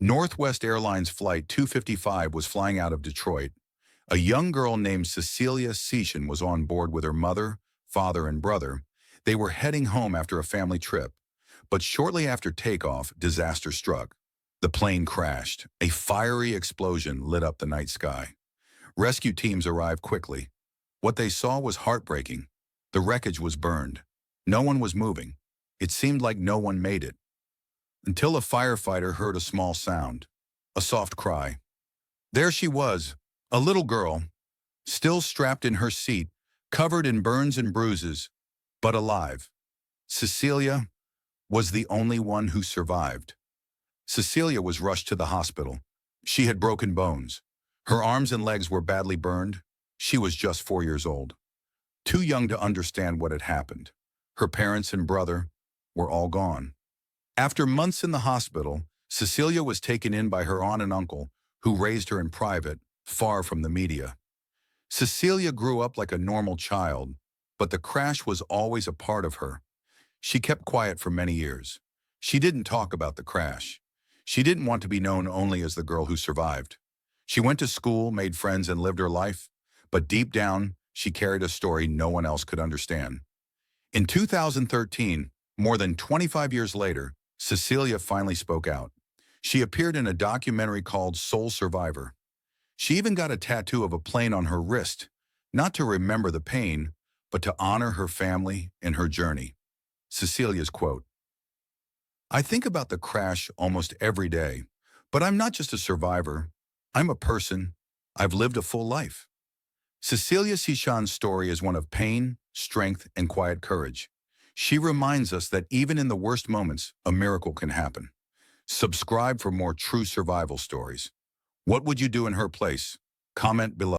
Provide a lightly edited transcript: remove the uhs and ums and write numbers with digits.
Northwest Airlines Flight 255 was flying out of Detroit. A young girl named Cecelia Cichan was on board with her mother, father, and brother. They were heading home after a family trip. But shortly after takeoff, disaster struck. The plane crashed. A fiery explosion lit up the night sky. Rescue teams arrived quickly. What they saw was heartbreaking. The wreckage was burned. No one was moving. It seemed like no one made it. Until a firefighter heard a small sound. A soft cry. There she was, a little girl, still strapped in her seat, covered in burns and bruises, but alive. Cecelia was the only one who survived. Cecelia was rushed to the hospital. She had broken bones. Her arms and legs were badly burned. She was just 4 years old, too young to understand what had happened. Her parents and brother were all gone. After months in the hospital, Cecelia was taken in by her aunt and uncle, who raised her in private, far from the media. Cecelia grew up like a normal child, but the crash was always a part of her. She kept quiet for many years. She didn't talk about the crash. She didn't want to be known only as the girl who survived. She went to school, made friends, and lived her life, but deep down, she carried a story no one else could understand. In 2013, more than 25 years later, Cecelia finally spoke out. She appeared in a documentary called Soul Survivor. She even got a tattoo of a plane on her wrist, not to remember the pain, but to honor her family and her journey. Cecelia's quote, "I think about the crash almost every day, but I'm not just a survivor. I'm a person. I've lived a full life." Cecelia Cichan's story is one of pain, strength, and quiet courage. She reminds us that even in the worst moments, a miracle can happen. Subscribe for more true survival stories. What would you do in her place? Comment below.